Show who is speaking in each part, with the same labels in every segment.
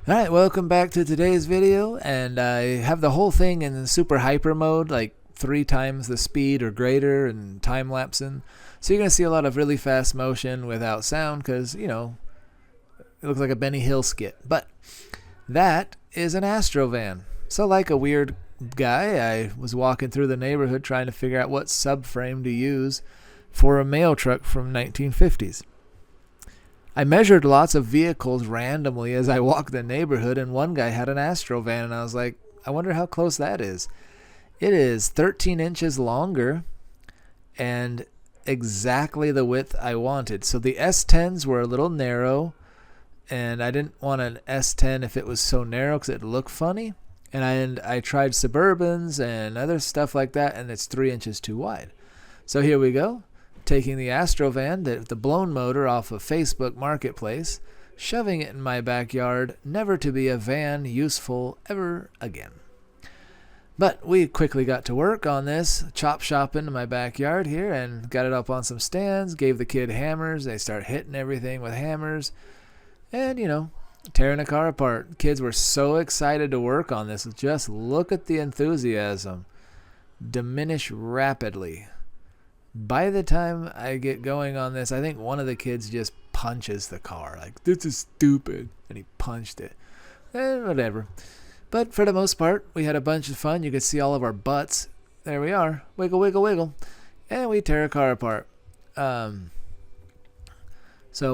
Speaker 1: Alright, welcome back to today's video, and I have the whole thing in super hyper mode, like 3 times the speed or greater, and time lapsing. So you're going to see a lot of really fast motion without sound because, it looks like a Benny Hill skit. But that is an Astrovan. So like a weird guy, I was walking through the neighborhood trying to figure out what subframe to use for a mail truck from 1950s. I measured lots of vehicles randomly as I walked the neighborhood, and one guy had an Astrovan, and I was like, I wonder how close that is. It is 13 inches longer and exactly the width I wanted. So the S10s were a little narrow, and I didn't want an S10 if it was so narrow because it'd look funny. And I tried Suburbans and other stuff like that, and it's 3 inches too wide. So here we go. Taking the Astrovan, the blown motor off of Facebook Marketplace, shoving it in my backyard, never to be a van useful ever again. But we quickly got to work on this, chop shopping in my backyard here, and got it up on some stands, gave the kid hammers. They start hitting everything with hammers, and, tearing the car apart. Kids were so excited to work on this. Just look at the enthusiasm diminish rapidly. By the time I get going on this, I think one of the kids just punches the car. Like, this is stupid. And he punched it. Whatever. But for the most part, we had a bunch of fun. You could see all of our butts. There we are. Wiggle, wiggle, wiggle. And we tear a car apart. So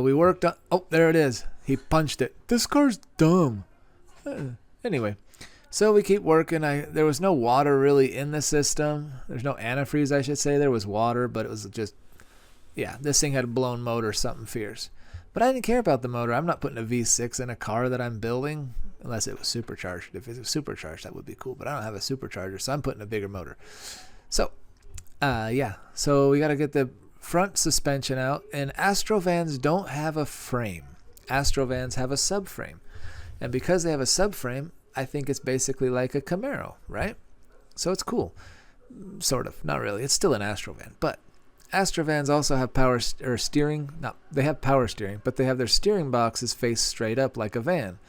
Speaker 1: we worked on... Oh, there it is. He punched it. This car's dumb. Anyway. So we keep working. There was no water really in the system. There's no antifreeze, I should say. There was water, but it was just, this thing had a blown motor, something fierce. But I didn't care about the motor. I'm not putting a V6 in a car that I'm building, unless it was supercharged. If it was supercharged, that would be cool. But I don't have a supercharger, so I'm putting a bigger motor. So, So we got to get the front suspension out. And Astrovans don't have a frame. Astrovans have a subframe. And because they have a subframe, I think it's basically like a Camaro, right? So it's cool. Sort of. Not really. It's still an Astrovan. But Astrovans also have power steering. No, they have power steering, but they have their steering boxes faced straight up like a van.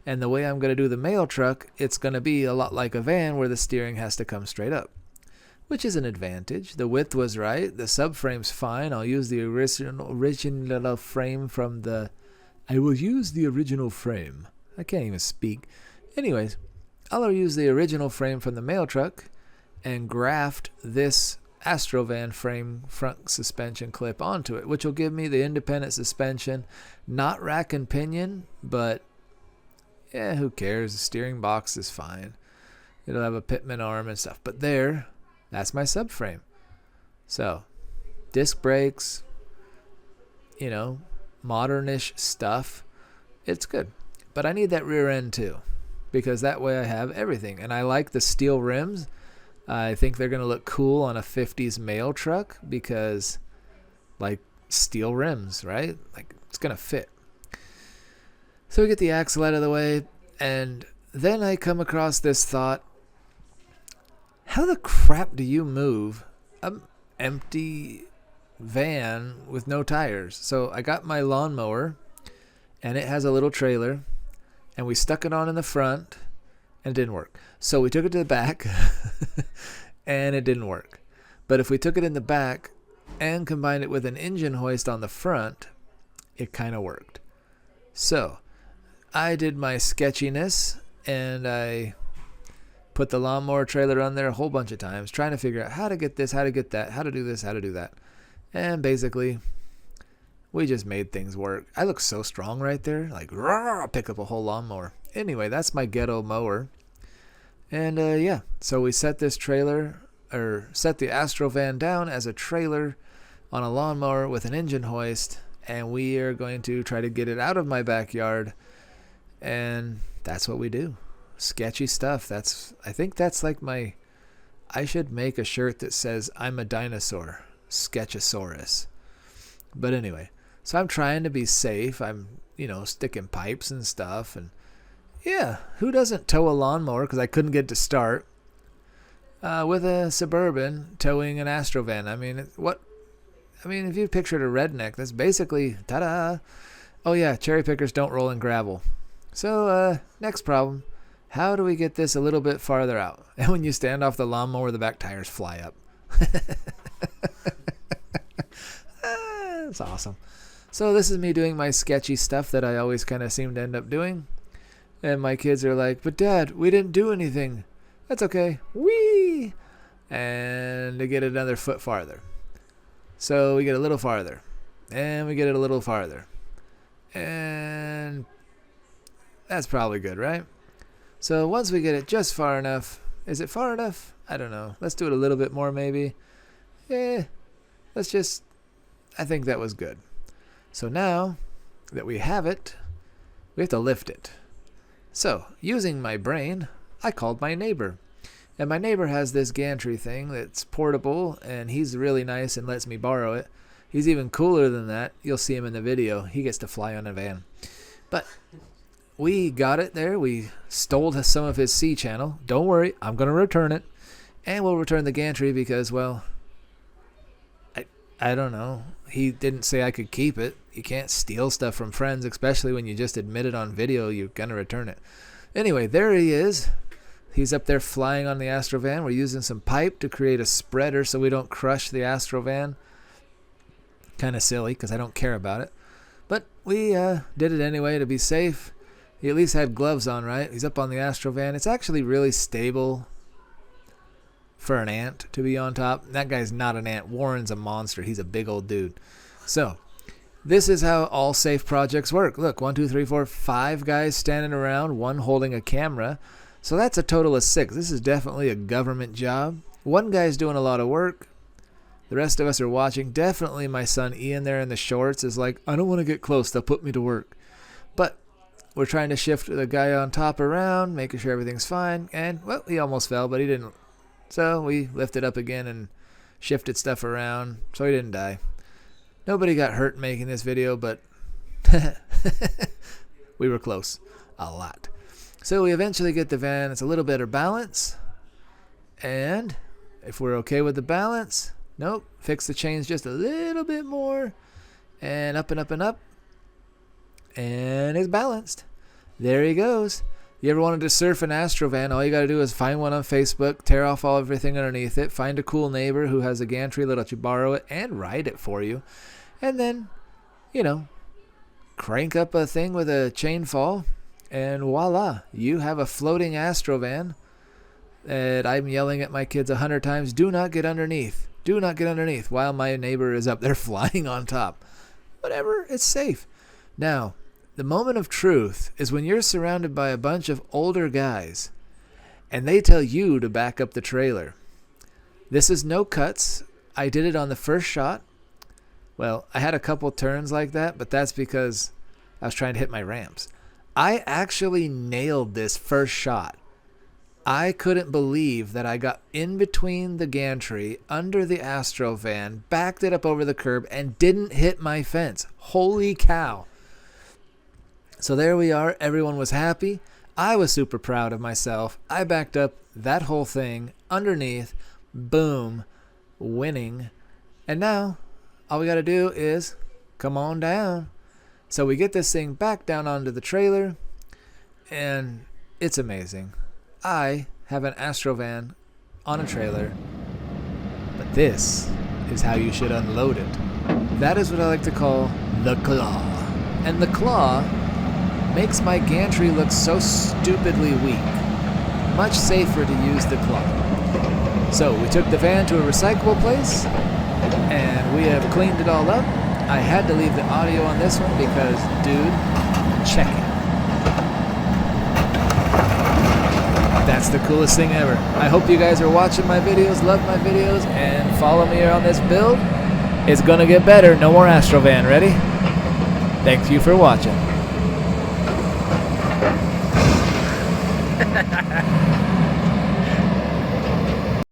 Speaker 1: And the way I'm going to do the mail truck, it's going to be a lot like a van where the steering has to come straight up, which is an advantage. The width was right. The subframe's fine. I'll use the original frame from the... I will use the original frame. I can't even speak. Anyways, I'll use the original frame from the mail truck and graft this Astrovan frame front suspension clip onto it, which will give me the independent suspension. Not rack and pinion, but who cares? The steering box is fine. It'll have a pitman arm and stuff. But that's my subframe. So, disc brakes, modernish stuff. It's good. But I need that rear end too, because that way I have everything. And I like the steel rims. I think they're going to look cool on a 50s mail truck because, like, steel rims, right? Like, it's going to fit. So we get the axle out of the way, and then I come across this thought. How the crap do you move an empty van with no tires? So I got my lawnmower, and it has a little trailer. And we stuck it on in the front, and it didn't work. So we took it to the back, and it didn't work. But if we took it in the back and combined it with an engine hoist on the front, it kind of worked. So I did my sketchiness, and I put the lawnmower trailer on there a whole bunch of times, trying to figure out how to get this, how to get that, how to do this, how to do that. And basically... we just made things work. I look so strong right there. Like, I'll pick up a whole lawnmower. Anyway, that's my ghetto mower. And, so we set this trailer, or set the Astrovan down as a trailer on a lawnmower with an engine hoist. And we are going to try to get it out of my backyard. And that's what we do. Sketchy stuff. I think that's like I should make a shirt that says, I'm a dinosaur. Sketchosaurus. But anyway. So I'm trying to be safe. I'm, sticking pipes and stuff. And who doesn't tow a lawnmower? Because I couldn't get to start. With a Suburban towing an Astrovan. If you pictured a redneck, that's basically, ta-da. Oh yeah, cherry pickers don't roll in gravel. So, next problem. How do we get this a little bit farther out? And when you stand off the lawnmower, the back tires fly up. That's awesome. So this is me doing my sketchy stuff that I always kind of seem to end up doing. And my kids are like, but Dad, we didn't do anything. That's okay. Whee! And to get another foot farther. So we get a little farther. And we get it a little farther. And that's probably good, right? So once we get it just far enough, is it far enough? I don't know. Let's do it a little bit more maybe. I think that was good. So now that we have it, we have to lift it. So using my brain, I called my neighbor. And my neighbor has this gantry thing that's portable, and he's really nice and lets me borrow it. He's even cooler than that. You'll see him in the video. He gets to fly on a van. But we got it there. We stole some of his C channel. Don't worry, I'm going to return it. And we'll return the gantry because, well, I don't know. He didn't say I could keep it. You can't steal stuff from friends, especially when you just admit it on video you're going to return it. Anyway, there he is. He's up there flying on the Astrovan. We're using some pipe to create a spreader so we don't crush the Astrovan. Kind of silly because I don't care about it. But we did it anyway to be safe. He at least had gloves on, right? He's up on the Astrovan. It's actually really stable for an ant to be on top. That guy's not an ant. Warren's a monster. He's a big old dude. So this is how all safe projects work. Look, 1, 2, 3, 4, 5 guys standing around, one holding a camera. So that's a total of 6. This is definitely a government job. One guy's doing a lot of work. The rest of us are watching. Definitely my son Ian there in the shorts is like, I don't want to get close. They'll put me to work. But we're trying to shift the guy on top around, making sure everything's fine. And, well, he almost fell, but he didn't. So we lifted up again and shifted stuff around so he didn't die. Nobody got hurt making this video, but we were close. A lot. So we eventually get the van. It's a little better balance. And if we're okay with the balance, nope, fix the chains just a little bit more. And up and up and up. And it's balanced. There he goes. You ever wanted to surf an Astrovan, all you got to do is find one on Facebook, tear off everything underneath it, find a cool neighbor who has a gantry that'll let you borrow it and ride it for you. And then, crank up a thing with a chain fall, and voila, you have a floating Astrovan that I'm yelling at my kids 100 times, do not get underneath. Do not get underneath, while my neighbor is up there flying on top. Whatever, it's safe. Now, the moment of truth is when you're surrounded by a bunch of older guys and they tell you to back up the trailer. This is no cuts. I did it on the first shot. Well, I had a couple turns like that, but that's because I was trying to hit my ramps. I actually nailed this first shot. I couldn't believe that I got in between the gantry, under the Astrovan, backed it up over the curb, and didn't hit my fence. Holy cow. So there we are. Everyone was happy. I was super proud of myself. I backed up that whole thing underneath. Boom. Winning. And now all we got to do is come on down. So we get this thing back down onto the trailer. And it's amazing. I have an Astrovan on a trailer. But this is how you should unload it. That is what I like to call the claw. And the claw makes my gantry look so stupidly weak. Much safer to use the claw. So we took the van to a recyclable place, and we have cleaned it all up. I had to leave the audio on this one because, dude, check it. That's the coolest thing ever. I hope you guys are watching my videos, love my videos, and follow me on this build. It's gonna get better. No more Astrovan. Ready? Thank you for watching.